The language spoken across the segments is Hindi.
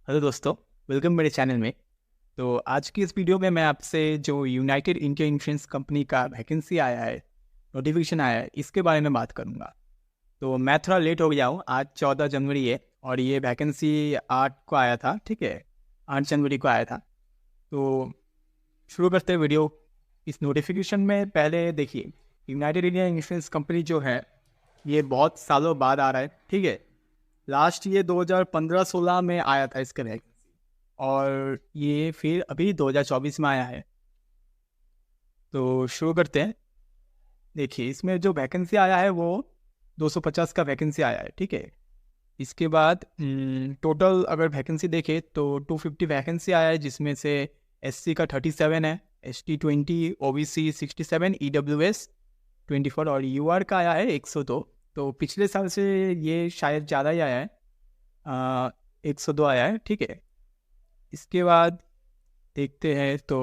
हेलो दोस्तों, वेलकम मेरे चैनल में। तो आज की इस वीडियो में मैं आपसे जो यूनाइटेड इंडिया इंश्योरेंस कंपनी का वैकेंसी आया है, नोटिफिकेशन आया है, इसके बारे में बात करूंगा। तो मैं थोड़ा लेट हो गया हूँ, आज 14 जनवरी है और ये वैकेंसी 8 को आया था, ठीक है। 8 जनवरी को आया था। तो शुरू करते हैं वीडियो। इस नोटिफिकेशन में पहले देखिए, यूनाइटेड इंडिया इंश्योरेंस कंपनी जो है ये बहुत सालों बाद आ रहा है, ठीक है। लास्ट ये 2015-16 में आया था इसका वैकेंसी, और ये फिर अभी 2024 में आया है। तो शुरू करते हैं। देखिए, इसमें जो वैकेंसी आया है वो 250 का वैकेंसी आया है, ठीक है। इसके बाद टोटल अगर वैकेंसी देखें तो 250 वैकेंसी आया है, जिसमें से एससी का 37 है, एसटी 20, ओबीसी 67, ईडब्ल्यूएस 24 और यूआर का आया है 102। तो पिछले साल से ये शायद ज़्यादा ही आया है, 102 आया है, ठीक है। इसके बाद देखते हैं तो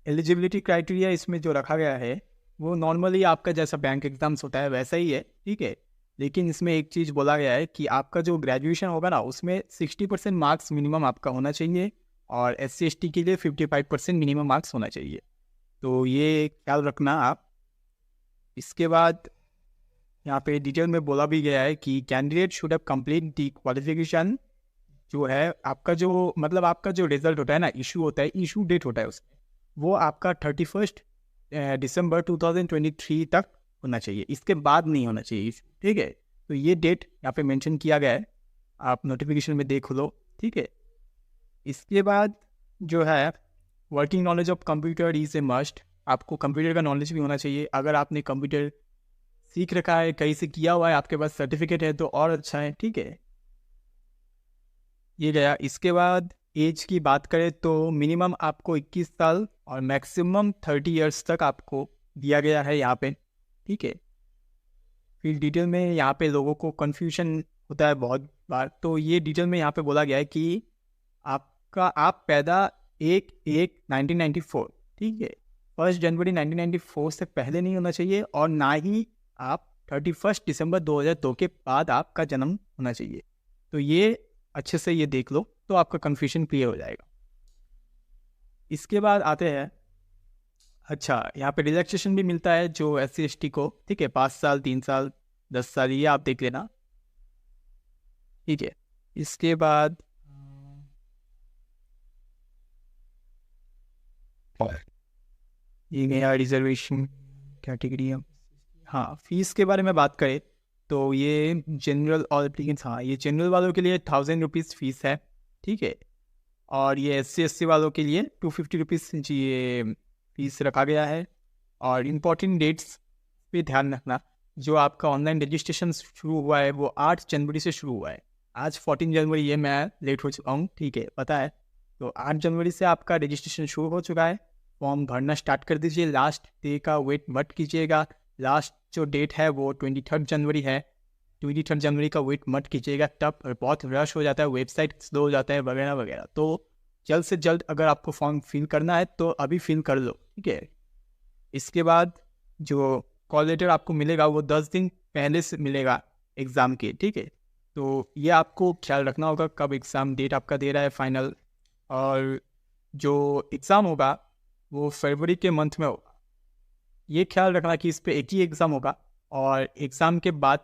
एलिजिबिलिटी क्राइटेरिया इसमें जो रखा गया है वो नॉर्मली आपका जैसा बैंक एग्जाम्स होता है वैसा ही है, ठीक है। लेकिन इसमें एक चीज़ बोला गया है कि आपका जो ग्रेजुएशन होगा ना, उसमें 60% मार्क्स मिनिमम आपका होना चाहिए, और SC ST के लिए 55% मिनिमम मार्क्स होना चाहिए। तो ये ख्याल रखना आप। इसके बाद यहाँ पे डिटेल में बोला भी गया है कि candidate should have complete the qualification. जो है आपका जो मतलब आपका जो रिजल्ट होता है ना, इशू होता है, इशू डेट होता है उसमें, वो आपका 31 दिसंबर 2023 तक होना चाहिए। इसके बाद नहीं होना चाहिए issue, ठीक है। तो ये डेट यहाँ पे मेंशन किया गया है, आप नोटिफिकेशन में देख लो, ठीक है। इसके बाद जो है working knowledge of computer is a must. आपको कंप्यूटर का नॉलेज भी होना चाहिए। अगर आपने कंप्यूटर सीख रखा है, कहीं से किया हुआ है, आपके पास सर्टिफिकेट है तो और अच्छा है, ठीक है। ये गया। इसके बाद एज की बात करें तो मिनिमम आपको 21 साल और मैक्सिमम 30 इयर्स तक आपको दिया गया है यहाँ पे, ठीक है। फिर डिटेल में यहाँ पे लोगों को कन्फ्यूजन होता है बहुत बार, तो ये डिटेल में यहाँ पे बोला गया है कि आप पैदा 1/1/1994, ठीक है। 1 जनवरी 1994 से पहले नहीं होना चाहिए, और ना ही आप 31 दिसंबर 2002 के बाद आपका जन्म होना चाहिए। तो ये अच्छे से ये देख लो तो आपका कन्फ्यूजन क्लियर हो जाएगा। इसके बाद आते हैं, अच्छा, यहाँ पे रिलैक्सेशन भी मिलता है जो SC ST को, ठीक है। 5 साल, 3 साल, 10 साल, ये आप देख लेना, ठीक है। इसके बाद ये गया रिजर्वेशन कैटेगरी। हाँ, फीस के बारे में बात करें तो ये जनरल और एप्लीकेंट्स, हाँ, ये जनरल वालों के लिए 1000 रुपीज़ फीस है, ठीक है। और ये SC ST वालों के लिए 250 रुपीज़ ये फीस रखा गया है। और इम्पॉर्टेंट डेट्स पे ध्यान रखना। जो आपका ऑनलाइन रजिस्ट्रेशन शुरू हुआ है वो 8 जनवरी से शुरू हुआ है। आज 14 जनवरी है, मैं लेट हो चुका हूँ, ठीक है, पता है। तो 8 जनवरी से आपका रजिस्ट्रेशन शुरू हो चुका है। फॉर्म भरना स्टार्ट कर दीजिए। लास्ट डे का वेट मत कीजिएगा। लास्ट जो डेट है वो 23 जनवरी है। 23 जनवरी का वेट मत कीजिएगा, तब बहुत रश हो जाता है, वेबसाइट स्लो हो जाता है वगैरह वगैरह। तो जल्द से जल्द अगर आपको फॉर्म फिल करना है तो अभी फिल कर लो, ठीक है। इसके बाद जो कॉल लेटर आपको मिलेगा वो 10 दिन पहले से मिलेगा एग्ज़ाम के, ठीक है। तो ये आपको ख्याल रखना होगा कब एग्ज़ाम डेट आपका दे रहा है फाइनल। और जो एग्ज़ाम होगा वो फरवरी के मंथ में होगा। ये ख्याल रखना कि इस पे एक ही एग्ज़ाम होगा, और एग्ज़ाम के बाद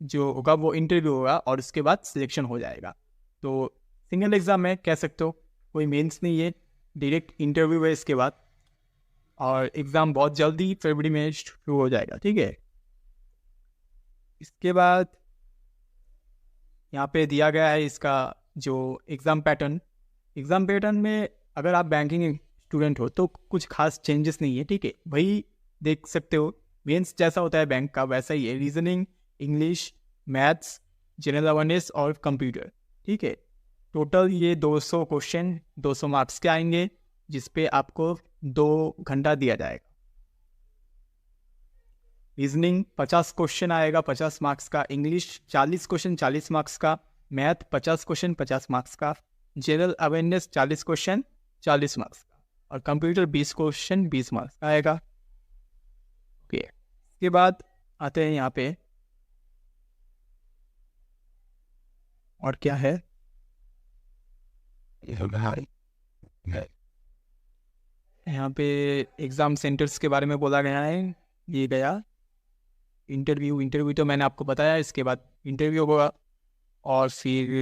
जो होगा वो इंटरव्यू होगा, और उसके बाद सिलेक्शन हो जाएगा। तो सिंगल एग्ज़ाम है कह सकते हो, कोई मेंस नहीं है, डायरेक्ट इंटरव्यू है इसके बाद। और एग्ज़ाम बहुत जल्दी फरवरी में शुरू हो जाएगा, ठीक है। इसके बाद यहाँ पे दिया गया है इसका जो एग्ज़ाम पैटर्न में अगर आप बैंकिंग स्टूडेंट हो तो कुछ खास चेंजेस नहीं है, ठीक है। वही देख सकते हो, मेंस जैसा होता है बैंक का वैसा ही है। Reasoning, English, maths, general awareness और कंप्यूटर, ठीक है। टोटल ये 200 क्वेश्चन 200 मार्क्स के आएंगे, जिस पे आपको 2 घंटा दिया जाएगा। रीजनिंग 50 क्वेश्चन आएगा, 50 मार्क्स का। इंग्लिश 40 क्वेश्चन 40 मार्क्स का। मैथ 50 क्वेश्चन 50 मार्क्स का। जनरल अवेयरनेस 40 क्वेश्चन 40 मार्क्स का। और कंप्यूटर 20 क्वेश्चन 20 मार्क्स का आएगा, ओके। इसके बाद आते हैं यहाँ पे और क्या है, यहाँ पे एग्ज़ाम सेंटर्स के बारे में बोला गया है। ये गया इंटरव्यू तो मैंने आपको बताया, इसके बाद इंटरव्यू होगा। और फिर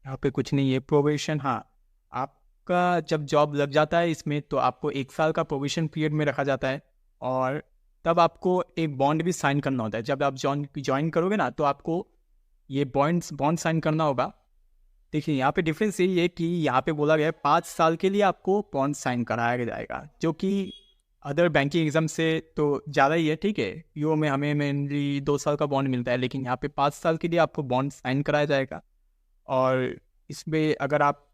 यहाँ पे कुछ नहीं है, प्रोबेशन। हाँ, आपका जब जॉब लग जाता है इसमें, तो आपको 1 साल का प्रोबेशन पीरियड में रखा जाता है। और तब आपको एक बॉन्ड भी साइन करना होता है। जब आप ज्वाइन करोगे ना, तो आपको ये बॉन्ड साइन करना होगा। देखिए, यहाँ पे डिफरेंस यही है कि यहाँ पे बोला गया है 5 साल के लिए आपको बॉन्ड साइन कराया जाएगा, जो कि अदर बैंकिंग एग्जाम से तो ज़्यादा ही है। ठीक है, यूओ में हमें मेनली 2 साल का बॉन्ड मिलता है, लेकिन यहाँ पे 5 साल के लिए आपको बॉन्ड साइन कराया जाएगा। और इसमें अगर आप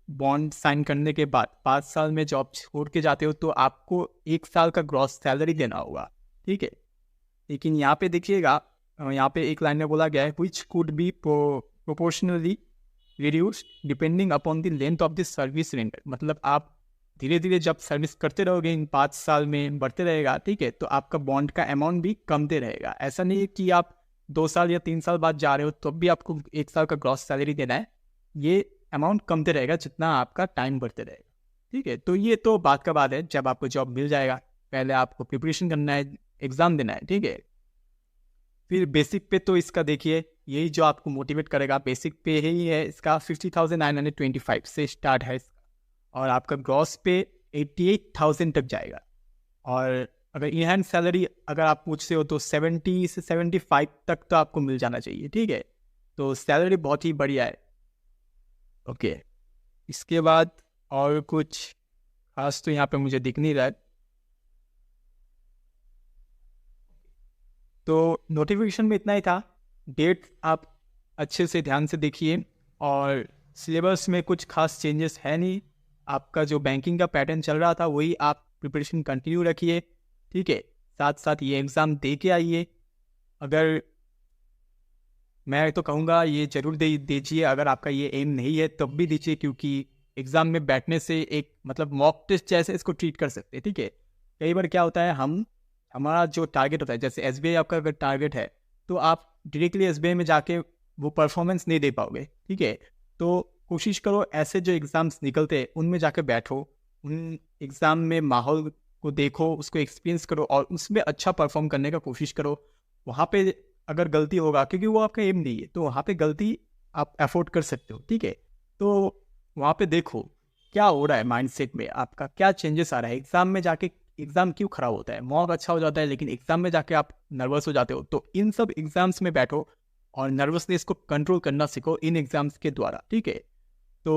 बॉन्ड साइन करने के बाद 5 साल में जॉब छोड़ के जाते हो, तो आपको 1 साल का ग्रॉस सैलरी देना होगा। ठीक है, लेकिन यहाँ पे देखिएगा, यहाँ पे एक लाइन में बोला गया है, which could be proportionally reduced depending upon the length of the service render. मतलब आप धीरे धीरे जब सर्विस करते रहोगे, इन 5 साल में बढ़ते रहेगा। ठीक है, तो आपका बॉन्ड का अमाउंट भी कमते रहेगा। ऐसा नहीं है कि आप 2 साल या 3 साल बाद जा रहे हो तो भी आपको 1 साल का ग्रॉस सैलरी देना है। ये अमाउंट कमते रहेगा जितना आपका टाइम बढ़ते रहेगा। ठीक है, तो ये तो बात का बात है, जब आपको जॉब मिल जाएगा। पहले आपको प्रिपरेशन करना है, एग्ज़ाम देना है। ठीक है, फिर बेसिक पे तो इसका देखिए, यही जो आपको मोटिवेट करेगा, बेसिक पे ही है इसका 50,925 से स्टार्ट है इसका। और आपका ग्रॉस पे 88,000 तक जाएगा। और अगर इन हैंड सैलरी अगर आप पूछते हो, तो 70 से 75 तक तो आपको मिल जाना चाहिए। ठीक है, तो सैलरी बहुत ही बढ़िया है। ओके, इसके बाद और कुछ खास तो यहाँ पे मुझे दिख नहीं रहा है। तो नोटिफिकेशन में इतना ही था। डेट आप अच्छे से ध्यान से देखिए। और सिलेबस में कुछ खास चेंजेस है नहीं। आपका जो बैंकिंग का पैटर्न चल रहा था, वही आप प्रिपरेशन कंटिन्यू रखिए। ठीक है, साथ साथ ये एग्ज़ाम दे के आइए। अगर मैं तो कहूँगा ये ज़रूर दीजिए। अगर आपका ये एम नहीं है तब भी दीजिए, क्योंकि एग्ज़ाम में बैठने से एक मतलब मॉक टेस्ट जैसे इसको ट्रीट कर सकते हैं। ठीक है, कई बार क्या होता है, हमारा जो टारगेट होता है, जैसे एसबीआई आपका अगर टारगेट है, तो आप डायरेक्टली एसबीआई में जाके वो परफॉर्मेंस नहीं दे पाओगे। ठीक है, तो कोशिश करो ऐसे जो एग्ज़ाम्स निकलते हैं उनमें जाके बैठो, उन एग्ज़ाम में माहौल को देखो, उसको एक्सपीरियंस करो और उसमें अच्छा परफॉर्म करने का कोशिश करो। वहाँ पे अगर गलती होगा, क्योंकि वो आपका एम नहीं है, तो वहाँ पे गलती आप अफोर्ड कर सकते हो। ठीक है, तो वहाँ पे देखो क्या हो रहा है, माइंडसेट में आपका क्या चेंजेस आ रहा है। एग्ज़ाम में जाके एग्ज़ाम क्यों खराब होता है, मॉक अच्छा हो जाता है, लेकिन एग्ज़ाम में जाके आप नर्वस हो जाते हो। तो इन सब एग्ज़ाम्स में बैठो और नर्वसनेस को कंट्रोल करना सीखो इन एग्ज़ाम्स के द्वारा। ठीक है, तो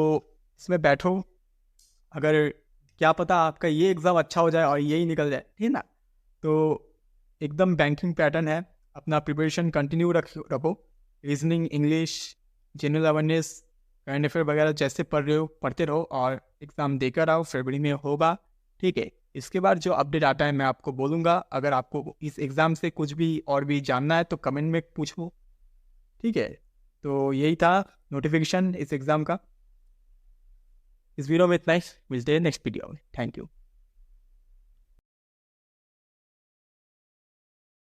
इसमें बैठो। अगर क्या पता आपका ये एग्ज़ाम अच्छा हो जाए और यही निकल जाए, ठीक है ना। तो एकदम बैंकिंग पैटर्न है, अपना प्रिपरेशन कंटिन्यू रखो। Reasoning, English, general awareness, current affair वगैरह जैसे पढ़ रहे हो पढ़ते रहो और एग्ज़ाम देकर आओ, फरवरी में होगा। ठीक है, इसके बाद जो अपडेट आता है मैं आपको बोलूँगा। अगर आपको इस एग्ज़ाम से कुछ भी और भी जानना है तो कमेंट में पूछो। ठीक है, तो यही था नोटिफिकेशन इस एग्ज़ाम का। इस वीडियो में इतना ही, मिलते हैं नेक्स्ट वीडियो में। Thank you.